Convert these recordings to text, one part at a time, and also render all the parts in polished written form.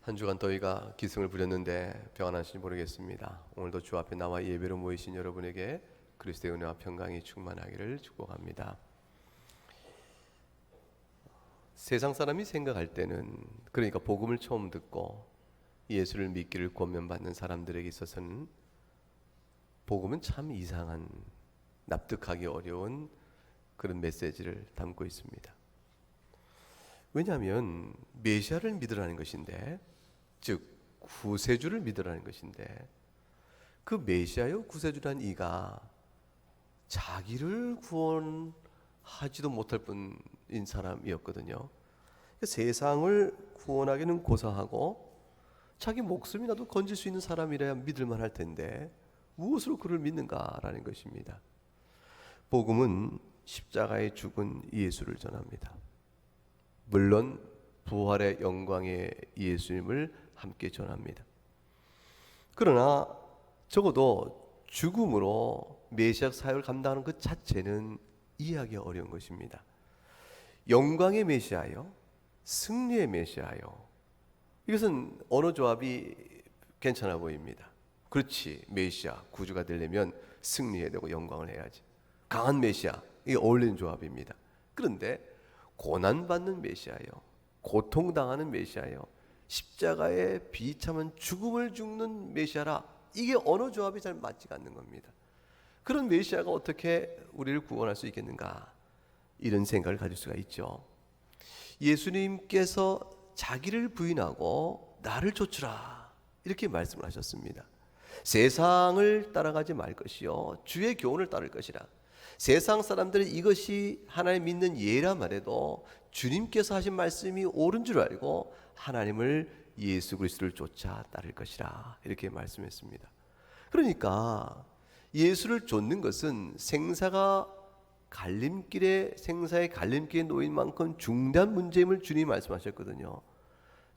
한 주간 더위가 기승을 부렸는데 평안하신지 모르겠습니다. 오늘도 주 앞에 나와 예배로 모이신 여러분에게 그리스도의 은혜와 평강이 충만하기를 축복합니다. 세상 사람이 생각할 때는, 그러니까 복음을 처음 듣고 예수를 믿기를 권면받는 사람들에게 있어서는 복음은 참 이상한, 납득하기 어려운 그런 메시지를 담고 있습니다. 왜냐하면 메시아를 믿으라는 것인데, 즉 구세주를 믿으라는 것인데, 그 메시아요 구세주란 이가 자기를 구원하지도 못할 뿐인 사람이었거든요. 세상을 구원하기는 고사하고 자기 목숨이라도 건질 수 있는 사람이라야 믿을만 할 텐데 무엇으로 그를 믿는가라는 것입니다. 복음은 십자가에 죽은 예수를 전합니다. 물론 부활의 영광의 예수님을 함께 전합니다. 그러나 적어도 죽음으로 메시아 사역을 감당하는 것 자체는 이해하기 어려운 것입니다. 영광의 메시아요, 승리의 메시아요, 이것은 언어 조합이 괜찮아 보입니다. 그렇지, 메시아 구주가 되려면 승리해야 되고 영광을 해야지. 강한 메시아, 이게 어울리는 조합입니다. 그런데 고난받는 메시아요, 고통당하는 메시아요, 십자가에 비참한 죽음을 죽는 메시아라, 이게 언어 조합이 잘 맞지가 않는 겁니다. 그런 메시아가 어떻게 우리를 구원할 수 있겠는가, 이런 생각을 가질 수가 있죠. 예수님께서 자기를 부인하고 나를 좇으라, 이렇게 말씀을 하셨습니다. 세상을 따라가지 말 것이요 주의 교훈을 따를 것이라. 세상 사람들은 이것이 하나님 믿는 예라 말해도 주님께서 하신 말씀이 옳은 줄 알고 하나님을, 예수 그리스도를 쫓아 따를 것이라, 이렇게 말씀했습니다. 그러니까 예수를 쫓는 것은 생사의 갈림길에 놓인 만큼 중대한 문제임을 주님이 말씀하셨거든요.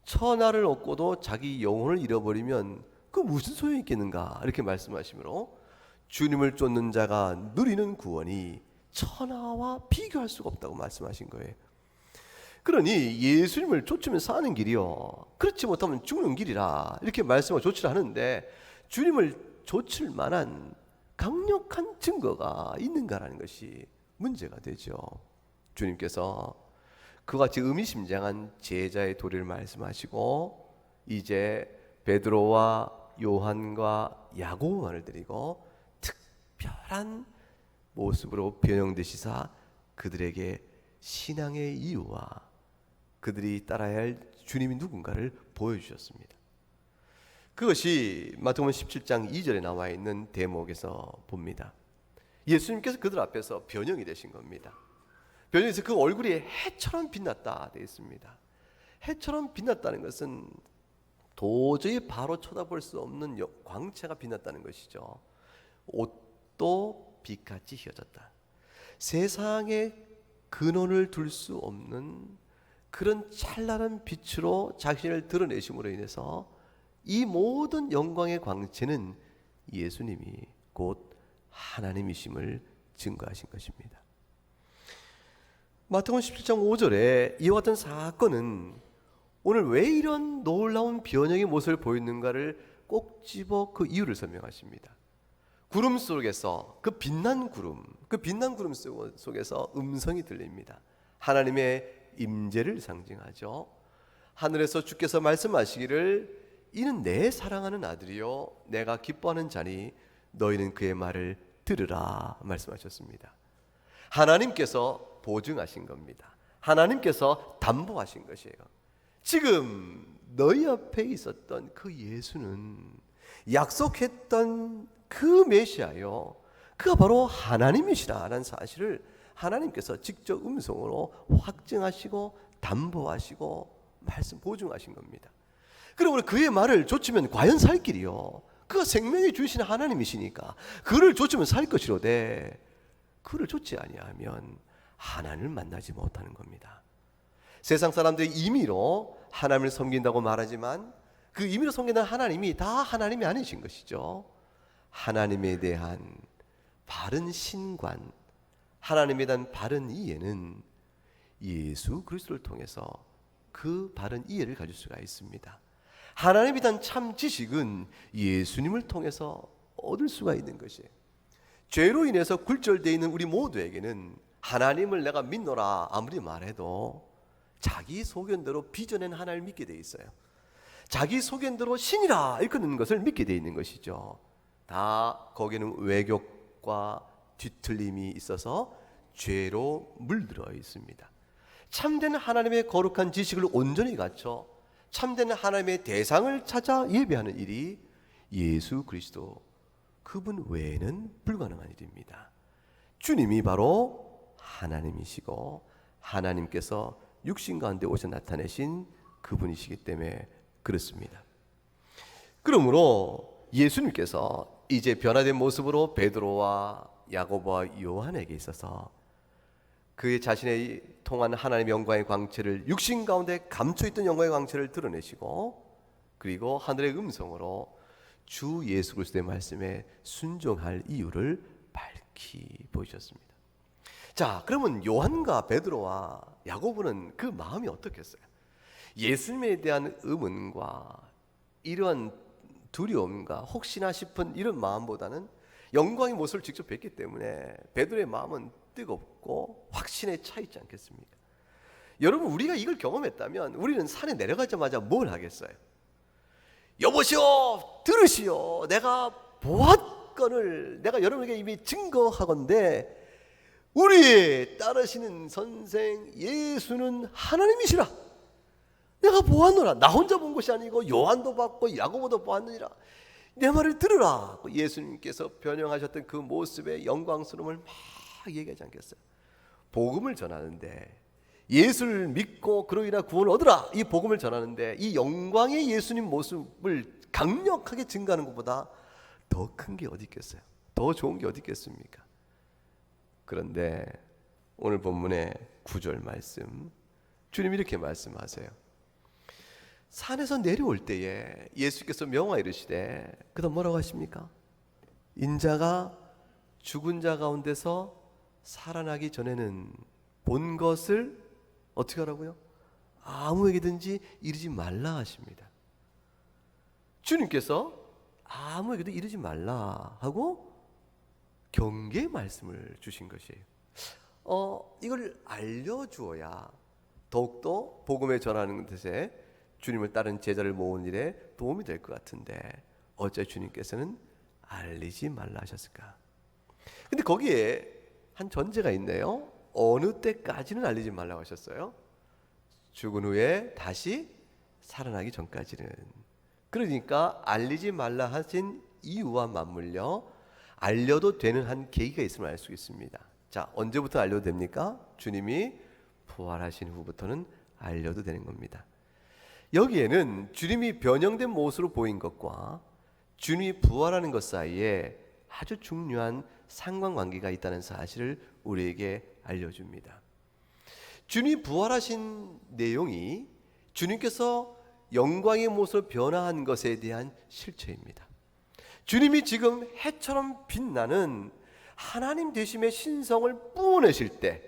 천하를 얻고도 자기 영혼을 잃어버리면 그 무슨 소용이 있겠는가, 이렇게 말씀하시므로 주님을 쫓는 자가 누리는 구원이 천하와 비교할 수가 없다고 말씀하신 거예요. 그러니 예수님을 쫓으면 사는 길이요, 그렇지 못하면 죽는 길이라, 이렇게 말씀을 쫓으라 하는데, 주님을 쫓을 만한 강력한 증거가 있는가라는 것이 문제가 되죠. 주님께서 그와 같이 의미심장한 제자의 도리를 말씀하시고 이제 베드로와 요한과 야고보만을 드리고 특별한 모습으로 변형되시사 그들에게 신앙의 이유와 그들이 따라야 할 주님이 누군가를 보여주셨습니다. 그것이 마태복음 17장 2절에 나와 있는 대목에서 봅니다. 예수님께서 그들 앞에서 변형이 되신 겁니다. 변형해서 그 얼굴이 해처럼 빛났다 되어 있습니다. 해처럼 빛났다는 것은 도저히 바로 쳐다볼 수 없는 광채가 빛났다는 것이죠. 옷도 빛같이 휘어졌다. 세상에 근원을 둘 수 없는 그런 찬란한 빛으로 자신을 드러내심으로 인해서 이 모든 영광의 광채는 예수님이 곧 하나님이심을 증거하신 것입니다. 마태복음 17장 5절에 이와 같은 사건은 오늘 왜 이런 놀라운 변형의 모습을 보이는가를 꼭 집어 그 이유를 설명하십니다. 구름 속에서 그 빛난 구름 속에서 음성이 들립니다. 하나님의 임재를 상징하죠. 하늘에서 주께서 말씀하시기를 이는 내 사랑하는 아들이요 내가 기뻐하는 자니 너희는 그의 말을 들으라 말씀하셨습니다. 하나님께서 보증하신 겁니다. 하나님께서 담보하신 것이에요. 지금 너희 앞에 있었던 그 예수는 약속했던 그 메시아요, 그가 바로 하나님이시라는 사실을 하나님께서 직접 음성으로 확증하시고 담보하시고 말씀 보증하신 겁니다. 그러므로 그의 말을 좇으면 과연 살 길이요, 그가 생명이 주시는 하나님이시니까 그를 좇으면 살 것이로되 그를 좇지 아니하면 하나님을 만나지 못하는 겁니다. 세상 사람들이 임의로 하나님을 섬긴다고 말하지만 그 임의로 섬기는 하나님이 다 하나님이 아니신 것이죠. 하나님에 대한 바른 신관, 하나님에 대한 바른 이해는 예수 그리스도를 통해서 그 바른 이해를 가질 수가 있습니다. 하나님에 대한 참 지식은 예수님을 통해서 얻을 수가 있는 것이에요. 죄로 인해서 굴절되어 있는 우리 모두에게는 하나님을 내가 믿노라 아무리 말해도 자기 소견대로 빚어낸 하나님을 믿게 돼 있어요. 자기 소견대로 신이라 일컫는 것을 믿게 돼 있는 것이죠. 다 거기에는 왜곡과 뒤틀림이 있어서 죄로 물들어 있습니다. 참된 하나님의 거룩한 지식을 온전히 갖춰 참된 하나님의 대상을 찾아 예배하는 일이 예수 그리스도 그분 외에는 불가능한 일입니다. 주님이 바로 하나님이시고 하나님께서 육신 가운데 오셔 나타내신 그분이시기 때문에 그렇습니다. 그러므로 예수님께서 이제 변화된 모습으로 베드로와 야고보와 요한에게 있어서 그 자신의 통한 하나님의 영광의 광채를 육신 가운데 감춰있던 영광의 광채를 드러내시고 그리고 하늘의 음성으로 주 예수 그리스도의 말씀에 순종할 이유를 밝히 보이셨습니다. 자, 그러면 요한과 베드로와 야고보는 그 마음이 어떻겠어요? 예수님에 대한 의문과 이런 두려움과 혹시나 싶은 이런 마음보다는 영광의 모습을 직접 뵙기 때문에 베드로의 마음은 뜨겁고 확신에 차 있지 않겠습니까? 여러분, 우리가 이걸 경험했다면 우리는 산에 내려가자마자 뭘 하겠어요? 여보시오, 들으시오, 내가 보았건을 내가 여러분에게 이미 증거하건대 우리 따르시는 선생 예수는 하나님이시라. 내가 보았노라. 나 혼자 본 것이 아니고 요한도 봤고 야고보도 보았느니라. 내 말을 들으라. 예수님께서 변형하셨던 그 모습의 영광스러움을 막 얘기하지 않겠어요? 복음을 전하는데 예수를 믿고 그로 인한 구원을 얻으라. 이 복음을 전하는데 이 영광의 예수님 모습을 강력하게 증가하는 것보다 더 큰 게 어디 있겠어요? 더 좋은 게 어디 있겠습니까? 그런데 오늘 본문의 9절 말씀, 주님이 이렇게 말씀하세요. 산에서 내려올 때에 예수께서 명하 이르시되, 그다음 뭐라고 하십니까? 인자가 죽은 자 가운데서 살아나기 전에는 본 것을 어떻게 하라고요? 아무에게든지 이르지 말라 하십니다. 주님께서 아무에게도 이르지 말라 하고 경계의 말씀을 주신 것이에요. 이걸 알려주어야 더욱더 복음에 전하는 것에 주님을 따른 제자를 모으는 일에 도움이 될 것 같은데 어째 주님께서는 알리지 말라 하셨을까? 근데 거기에 한 전제가 있네요. 어느 때까지는 알리지 말라고 하셨어요? 죽은 후에 다시 살아나기 전까지는. 그러니까 알리지 말라 하신 이유와 맞물려 알려도 되는 한 계기가 있음을 알 수 있습니다. 자, 언제부터 알려도 됩니까? 주님이 부활하신 후부터는 알려도 되는 겁니다. 여기에는 주님이 변형된 모습으로 보인 것과 주님이 부활하는 것 사이에 아주 중요한 상관관계가 있다는 사실을 우리에게 알려줍니다. 주님이 부활하신 내용이 주님께서 영광의 모습으로 변화한 것에 대한 실체입니다. 주님이 지금 해처럼 빛나는 하나님 되심의 신성을 뿜어내실 때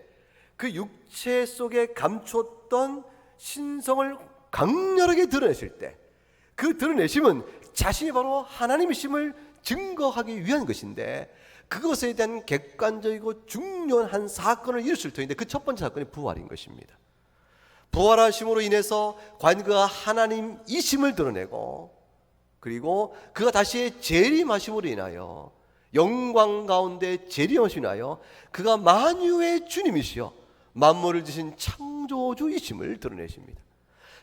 그 육체 속에 감췄던 신성을 강렬하게 드러내실 때 그 드러내심은 자신이 바로 하나님이심을 증거하기 위한 것인데 그것에 대한 객관적이고 중요한 한 사건을 이루실 터인데 그 첫 번째 사건이 부활인 것입니다. 부활하심으로 인해서 과연 그가 하나님이심을 드러내고 그리고 그가 다시 재림하심으로 인하여 영광 가운데 재림하심으로 인하여 그가 만유의 주님이시여 만물을 지신 창조주이심을 드러내십니다.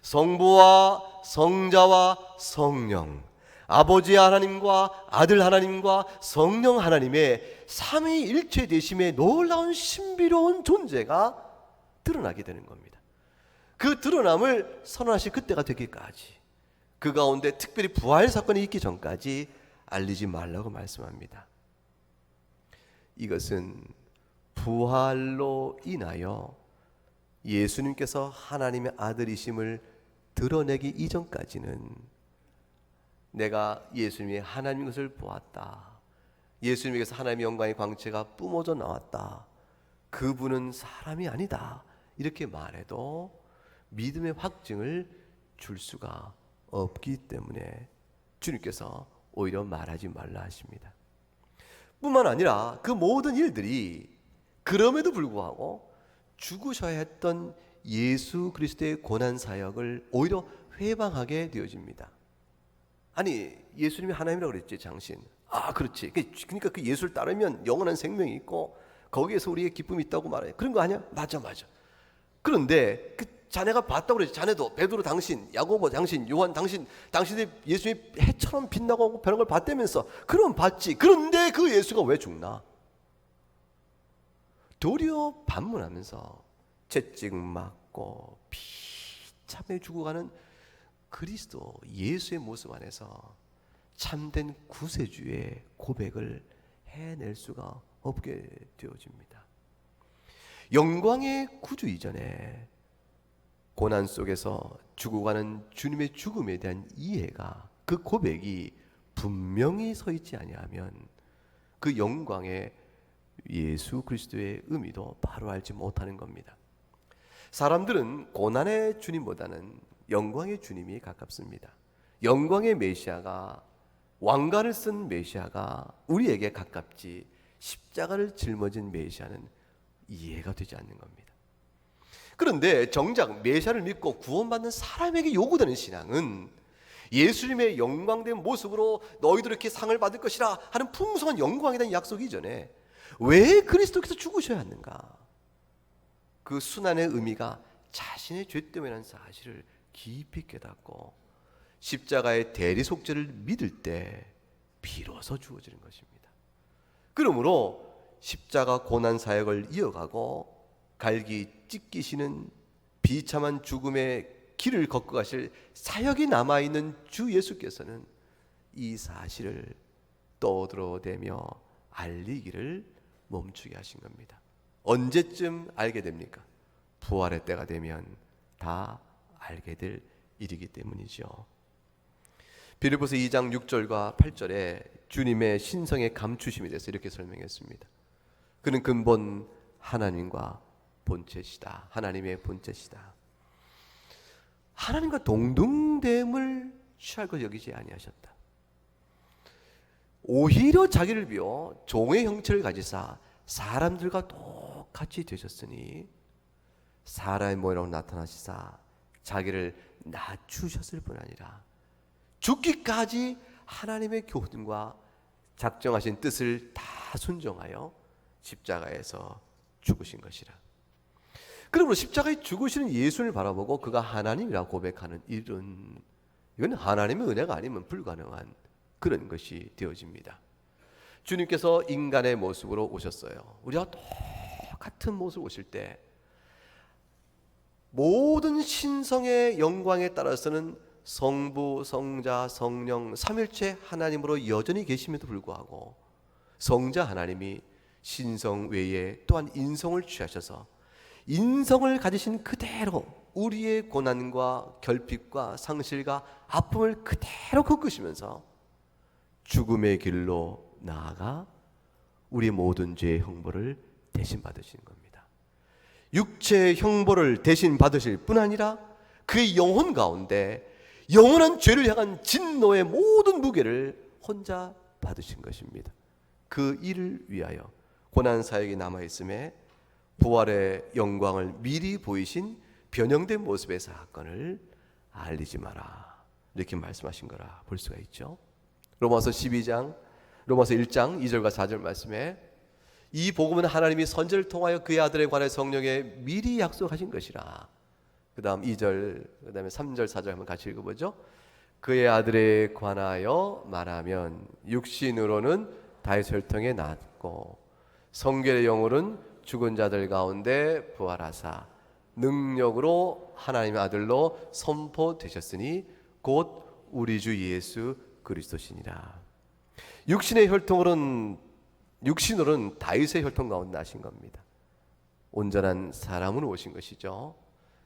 성부와 성자와 성령, 아버지 하나님과 아들 하나님과 성령 하나님의 삼위일체 되심의 놀라운 신비로운 존재가 드러나게 되는 겁니다. 그 드러남을 선언하실 그때가 되기까지 그 가운데 특별히 부활 사건이 있기 전까지 알리지 말라고 말씀합니다. 이것은 부활로 인하여 예수님께서 하나님의 아들이심을 드러내기 이전까지는 내가 예수님이 하나님인 것을 보았다. 예수님에게서 하나님의 영광의 광채가 뿜어져 나왔다. 그분은 사람이 아니다. 이렇게 말해도 믿음의 확증을 줄 수가 없기 때문에 주님께서 오히려 말하지 말라 하십니다. 뿐만 아니라 그 모든 일들이 그럼에도 불구하고 죽으셔야 했던 예수 그리스도의 고난 사역을 오히려 회방하게 되어집니다. 아니, 예수님이 하나님이라고 그랬지, 당신. 아, 그렇지. 그러니까 그 예수를 따르면 영원한 생명이 있고 거기에서 우리의 기쁨이 있다고 말해. 그런 거 아니야? 맞아. 그런데 그 자네가 봤다고 그랬지. 자네도 베드로 당신, 야고보 당신, 요한 당신, 당신이 예수님이 해처럼 빛나고 변한 걸 봤다면서. 그럼 봤지. 그런데 그 예수가 왜 죽나? 도리어 반문하면서 채찍 맞고 비참해 죽어가는 그리스도 예수의 모습 안에서 참된 구세주의 고백을 해낼 수가 없게 되어집니다. 영광의 구주 이전에 고난 속에서 죽어가는 주님의 죽음에 대한 이해가, 그 고백이 분명히 서 있지 아니하면 그 영광의 예수 그리스도의 의미도 바로 알지 못하는 겁니다. 사람들은 고난의 주님보다는 영광의 주님이 가깝습니다. 영광의 메시아가, 왕관을 쓴 메시아가 우리에게 가깝지, 십자가를 짊어진 메시아는 이해가 되지 않는 겁니다. 그런데 정작 메시아를 믿고 구원받는 사람에게 요구되는 신앙은 예수님의 영광된 모습으로 너희도 이렇게 상을 받을 것이라 하는 풍성한 영광에 대한 약속 이전에 왜 그리스도께서 죽으셔야 하는가? 그 순환의 의미가 자신의 죄 때문이라는 사실을 깊이 깨닫고 십자가의 대리 속죄를 믿을 때 비로소 주어지는 것입니다. 그러므로 십자가 고난 사역을 이어가고 갈기 찢기시는 비참한 죽음의 길을 걷고가실 사역이 남아있는 주 예수께서는 이 사실을 떠들어대며 알리기를 멈추게 하신 겁니다. 언제쯤 알게 됩니까? 부활의 때가 되면 다 알게 될 일이기 때문이죠. 빌립보서 2장 6절과 8절에 주님의 신성의 감추심에 대해서 이렇게 설명했습니다. 그는 근본 하나님과 본체시다. 하나님의 본체시다. 하나님과 동등됨을 취할 것 여기지 아니하셨다. 오히려 자기를 비워 종의 형체를 가지사 사람들과 똑같이 되셨으니 사람의 모양으로 나타나시사 자기를 낮추셨을 뿐 아니라 죽기까지 하나님의 교훈과 작정하신 뜻을 다 순종하여 십자가에서 죽으신 것이라. 그러므로 십자가에 죽으시는 예수를 바라보고 그가 하나님이라고 고백하는 일은, 이건 하나님의 은혜가 아니면 불가능한 그런 것이 되어집니다. 주님께서 인간의 모습으로 오셨어요. 우리와 똑같은 모습으로 오실 때 모든 신성의 영광에 따라서는 성부, 성자, 성령, 삼일체 하나님으로 여전히 계심에도 불구하고 성자 하나님이 신성 외에 또한 인성을 취하셔서 인성을 가지신 그대로 우리의 고난과 결핍과 상실과 아픔을 그대로 겪으시면서 죽음의 길로 나아가 우리 모든 죄의 형벌을 대신 받으시는 겁니다. 육체의 형벌을 대신 받으실 뿐 아니라 그의 영혼 가운데 영원한 죄를 향한 진노의 모든 무게를 혼자 받으신 것입니다. 그 일을 위하여 고난 사역이 남아있음에 부활의 영광을 미리 보이신 변형된 모습의 사건을 알리지 마라, 이렇게 말씀하신 거라 볼 수가 있죠. 로마서 1장 2절과 4절 말씀에 이 복음은 하나님이 선지자를 통하여 그의 아들에 관해 성령에 미리 약속하신 것이라. 그 다음 2절, 그 다음에 3절 4절 한번 같이 읽어보죠. 그의 아들에 관하여 말하면 육신으로는 다윗 혈통에 낳았고 성결의 영으로는 죽은 자들 가운데 부활하사 능력으로 하나님의 아들로 선포되셨으니 곧 우리 주 예수 그리스도시니라. 육신으로는 다윗의 혈통 가운데 나신 겁니다. 온전한 사람으로 오신 것이죠.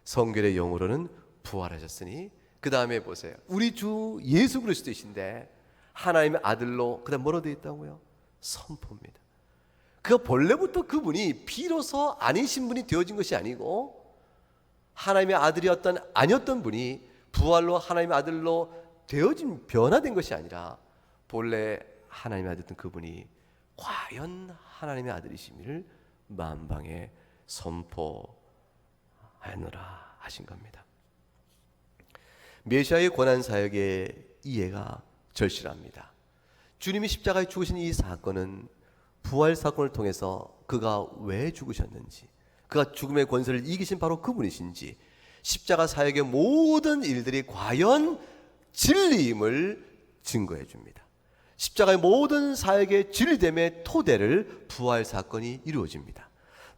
성결의 영으로는 부활하셨으니, 그 다음에 보세요. 우리 주 예수 그리스도이신데 하나님의 아들로, 그 다음 뭐로 되어 있다고요? 선포입니다. 그가 본래부터 그분이 비로소 아니신 분이 되어진 것이 아니고 하나님의 아들이었던 아니었던 분이 부활로 하나님의 아들로 되어진 변화된 것이 아니라 본래 하나님의 아들던 그분이 과연 하나님의 아들이심을 만방에 선포하노라 하신 겁니다. 메시아의 고난 사역의 이해가 절실합니다. 주님이 십자가에 죽으신 이 사건은 부활 사건을 통해서 그가 왜 죽으셨는지, 그가 죽음의 권세를 이기신 바로 그분이신지, 십자가 사역의 모든 일들이 과연 진리임을 증거해 줍니다. 십자가의 모든 사역의 진리됨의 토대를 부활 사건이 이루어집니다.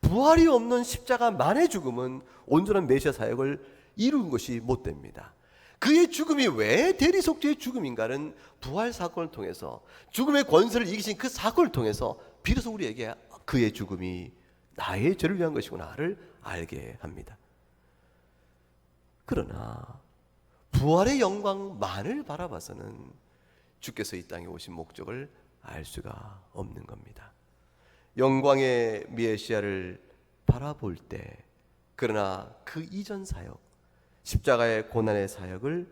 부활이 없는 십자가만의 죽음은 온전한 메시아 사역을 이룬 것이 못 됩니다. 그의 죽음이 왜 대리속죄의 죽음인가는 부활 사건을 통해서, 죽음의 권세를 이기신 그 사건을 통해서 비로소 우리에게 그의 죽음이 나의 죄를 위한 것이구나를 알게 합니다. 그러나 부활의 영광만을 바라봐서는 주께서 이 땅에 오신 목적을 알 수가 없는 겁니다. 영광의 메시아를 바라볼 때, 그러나 그 이전 사역, 십자가의 고난의 사역을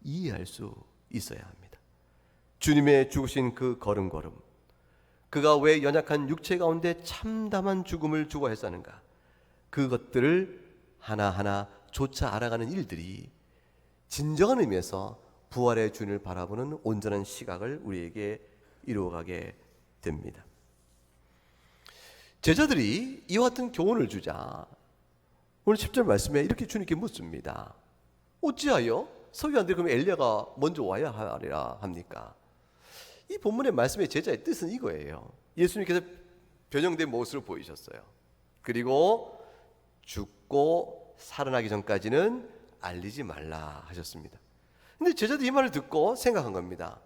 이해할 수 있어야 합니다. 주님의 죽으신 그 걸음걸음, 그가 왜 연약한 육체 가운데 참담한 죽음을 주고 했었는가, 그것들을 하나하나 조차 알아가는 일들이 진정한 의미에서 부활의 주님을 바라보는 온전한 시각을 우리에게 이루어가게 됩니다. 제자들이 이와 같은 교훈을 주자 오늘 10절 말씀에 이렇게 주님께 묻습니다. 어찌하여 서기관들이 그럼 엘리야가 먼저 와야 하리라 합니까? 이 본문의 말씀의 제자의 뜻은 이거예요. 예수님께서 변형된 모습을 보이셨어요. 그리고 죽고 살아나기 전까지는 알리지 말라 하셨습니다. 근데 제자들이 이 말을 듣고 생각한 겁니다.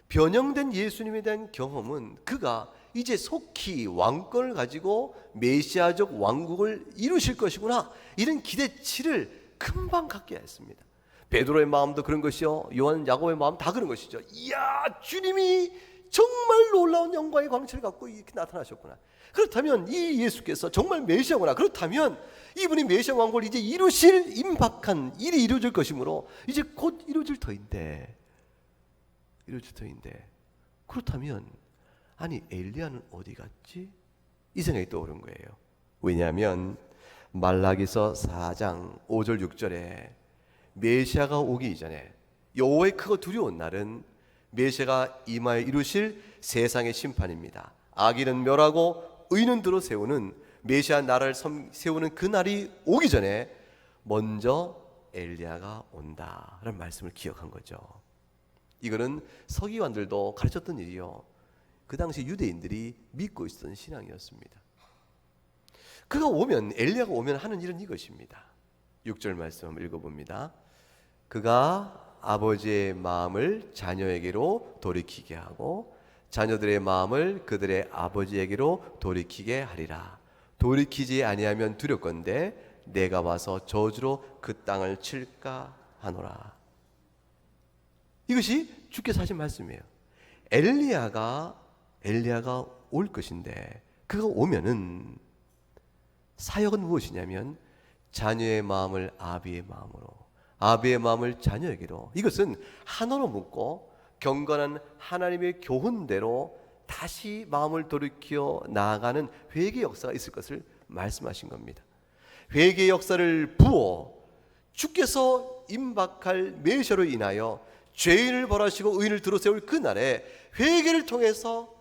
변형된 예수님에 대한 경험은 그가 이제 속히 왕권을 가지고 메시아적 왕국을 이루실 것이구나, 이런 기대치를 금방 갖게 했습니다. 베드로의 마음도 그런 것이요, 요한, 야고보의 마음 다 그런 것이죠. 이야, 주님이 정말 놀라운 영광의 광채를 갖고 이렇게 나타나셨구나. 그렇다면 이 예수께서 정말 메시아구나. 그렇다면 이분이 메시아 왕국을 이제 이루실 임박한 일이 이루어질 것이므로 이제 곧 이루어질 터인데, 그렇다면 아니 엘리야는 어디 갔지? 이 생각이 떠오른 거예요. 왜냐하면 말라기서 4장 5절 6절에 메시아가 오기 이전에 여호와의 크고 두려운 날은 메시아가 이마에 이루실 세상의 심판입니다. 악인은 멸하고 의는 들어 세우는 메시아 나라를 세우는 그 날이 오기 전에 먼저 엘리야가 온다라는 말씀을 기억한 거죠. 이거는 서기관들도 가르쳤던 일이요, 그 당시 유대인들이 믿고 있었던 신앙이었습니다. 그가 오면, 엘리야가 오면 하는 일은 이것입니다. 6절 말씀 한번 읽어봅니다. 그가 아버지의 마음을 자녀에게로 돌이키게 하고 자녀들의 마음을 그들의 아버지에게로 돌이키게 하리라. 돌이키지 아니하면 두렵건대 내가 와서 저주로 그 땅을 칠까 하노라. 이것이 주께서 하신 말씀이에요. 엘리야가 올 것인데, 그가 오면은 사역은 무엇이냐면 자녀의 마음을 아비의 마음으로, 아비의 마음을 자녀에게로, 이것은 하나로 묶고 경건한 하나님의 교훈대로 다시 마음을 돌이켜 나아가는 회개 역사가 있을 것을 말씀하신 겁니다. 회개 역사를 부어 주께서 임박할 메시아로 인하여 죄인을 벌하시고 의인을 들어세울 그날에 회개를 통해서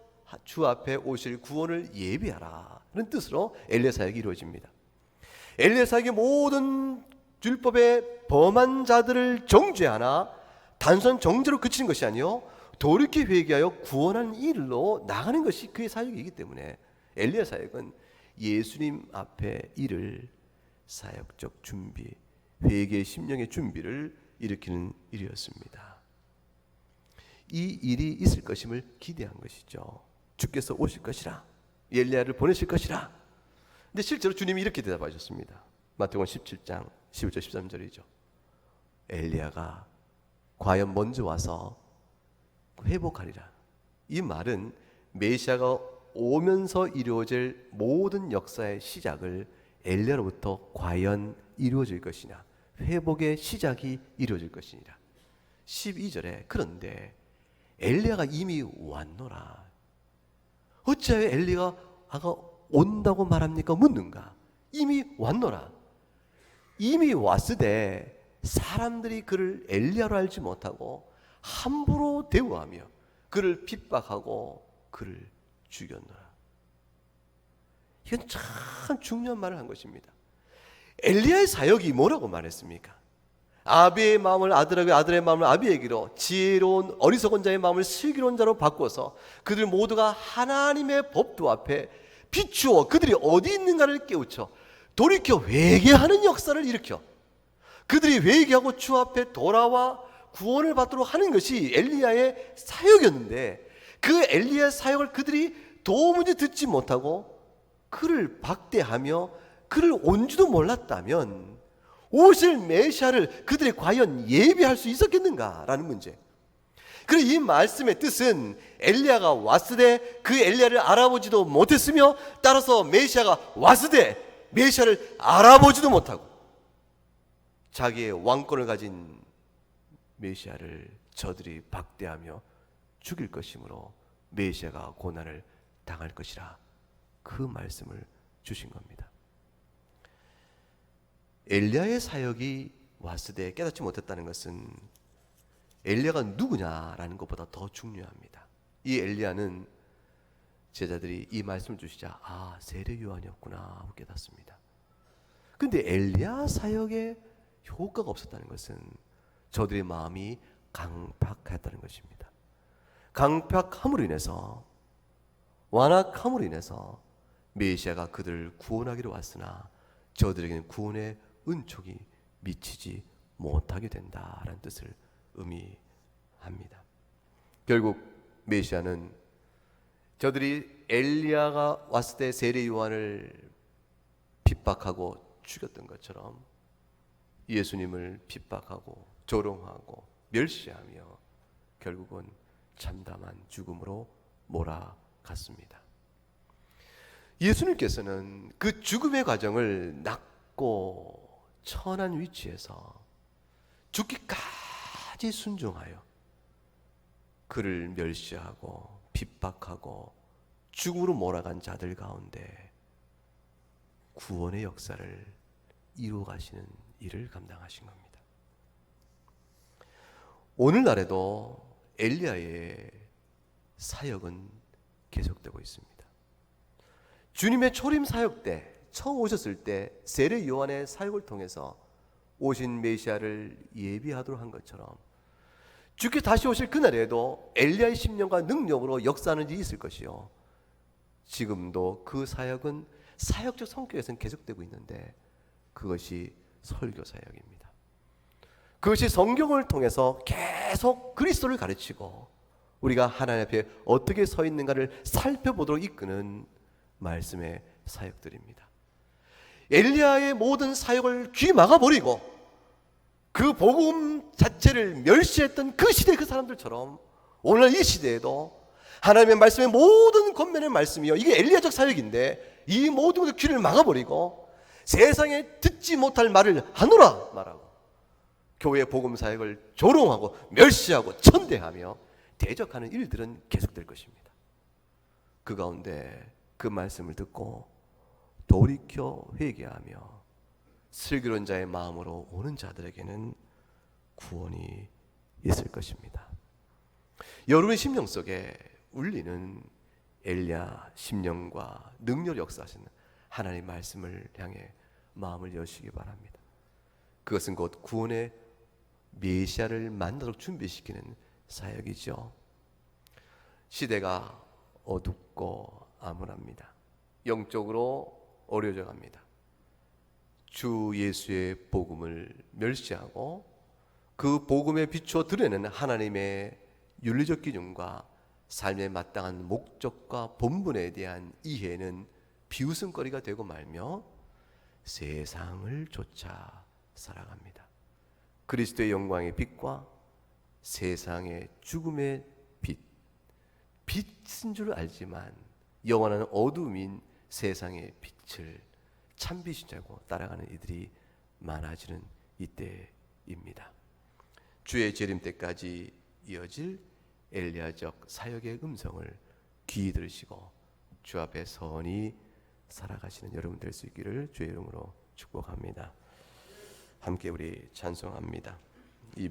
주 앞에 오실 구원을 예비하라, 그런 뜻으로 엘리야 사역이 이루어집니다. 엘리야 사역의 모든 율법의 범한 자들을 정죄하나 단순한 정죄로 그치는 것이 아니요, 돌이켜 회개하여 구원하는 일로 나가는 것이 그의 사역이기 때문에 엘리야 사역은 예수님 앞에 이를 사역적 준비, 회개의 심령의 준비를 일으키는 일이었습니다. 이 일이 있을 것임을 기대한 것이죠. 주께서 오실 것이라, 엘리야를 보내실 것이라. 근데 실제로 주님이 이렇게 대답하셨습니다. 마태복음 17장 11절 13절이죠. 엘리야가 과연 먼저 와서 회복하리라. 이 말은 메시아가 오면서 이루어질 모든 역사의 시작을 엘리야로부터 과연 이루어질 것이냐, 회복의 시작이 이루어질 것이니라. 12절에 그런데 엘리야가 이미 왔노라. 어찌하여 엘리야가 온다고 말합니까? 묻는가? 이미 왔노라. 이미 왔으되 사람들이 그를 엘리야로 알지 못하고 함부로 대우하며 그를 핍박하고 그를 죽였노라. 이건 참 중요한 말을 한 것입니다. 엘리야의 사역이 뭐라고 말했습니까? 아비의 마음을 아들에게, 아들의 마음을 아비에게로, 지혜로운 어리석은 자의 마음을 슬기로운 자로 바꿔서 그들 모두가 하나님의 법도 앞에 비추어 그들이 어디 있는가를 깨우쳐 돌이켜 회개하는 역사를 일으켜 그들이 회개하고 주 앞에 돌아와 구원을 받도록 하는 것이 엘리야의 사역이었는데, 그 엘리야의 사역을 그들이 도무지 듣지 못하고 그를 박대하며 그를 온지도 몰랐다면 오실 메시아를 그들이 과연 예비할 수 있었겠는가라는 문제. 그리고 이 말씀의 뜻은 엘리야가 왔으되 그 엘리야를 알아보지도 못했으며, 따라서 메시아가 왔으되 메시아를 알아보지도 못하고 자기의 왕권을 가진 메시아를 저들이 박대하며 죽일 것이므로 메시아가 고난을 당할 것이라, 그 말씀을 주신 겁니다. 엘리야의 사역이 왔으되 깨닫지 못했다는 것은 엘리야가 누구냐라는 것보다 더 중요합니다. 이 엘리야는 제자들이 이 말씀을 주시자 세례 요한이었구나 하고 깨닫습니다. 그런데 엘리야 사역에 효과가 없었다는 것은 저들의 마음이 강팍했다는 것입니다. 강팍함으로 인해서, 완악함으로 인해서 메시아가 그들을 구원하기로 왔으나 저들에게는 구원의 은총이 미치지 못하게 된다라는 뜻을 의미합니다. 결국 메시아는 저들이 엘리야가 왔을 때 세례 요한을 핍박하고 죽였던 것처럼 예수님을 핍박하고 조롱하고 멸시하며 결국은 참담한 죽음으로 몰아갔습니다. 예수님께서는 그 죽음의 과정을 낮고 천한 위치에서 죽기까지 순종하여 그를 멸시하고 핍박하고 죽음으로 몰아간 자들 가운데 구원의 역사를 이루어 가시는 일을 감당하신 겁니다. 오늘날에도 엘리야의 사역은 계속되고 있습니다. 주님의 초림 사역 때, 처음 오셨을 때 세례 요한의 사역을 통해서 오신 메시아를 예비하도록 한 것처럼 주께 다시 오실 그날에도 엘리야의 심령과 능력으로 역사하는 일이 있을 것이요, 지금도 그 사역은 사역적 성격에서는 계속되고 있는데 그것이 설교 사역입니다. 그것이 성경을 통해서 계속 그리스도를 가르치고 우리가 하나님 앞에 어떻게 서 있는가를 살펴보도록 이끄는 말씀의 사역들입니다. 엘리야의 모든 사역을 귀 막아버리고 그 복음 자체를 멸시했던 그 시대 그 사람들처럼 오늘 이 시대에도 하나님의 말씀의 모든 권면의 말씀이요, 이게 엘리야적 사역인데 이 모든 것을 귀를 막아버리고 세상에 듣지 못할 말을 하노라 말하고 교회의 복음 사역을 조롱하고 멸시하고 천대하며 대적하는 일들은 계속될 것입니다. 그 가운데 그 말씀을 듣고 돌이켜 회개하며 슬기로운 자의 마음으로 오는 자들에게는 구원이 있을 것입니다. 여러분의 심령 속에 울리는 엘리야 심령과 능력 역사하시는 하나님의 말씀을 향해 마음을 여시기 바랍니다. 그것은 곧 구원의 메시아를 만나도록 준비시키는 사역이죠. 시대가 어둡고 암울합니다. 영적으로 어려져 갑니다. 주 예수의 복음을 멸시하고 그 복음에 비추어 드러내는 하나님의 윤리적 기준과 삶에 마땅한 목적과 본분에 대한 이해는 비웃음거리가 되고 말며 세상을 쫓아 살아갑니다. 그리스도의 영광의 빛과 세상의 죽음의 빛, 빛인 줄 알지만 영원한 어둠인 세상의 빛을 참빛인 줄 알고 따라가는 이들이 많아지는 이때입니다. 주의 재림 때까지 이어질 엘리야적 사역의 음성을 귀히 들으시고 주 앞에 선히 살아가시는 여러분 될 수 있기를 주의 이름으로 축복합니다. 함께 우리 찬송합니다.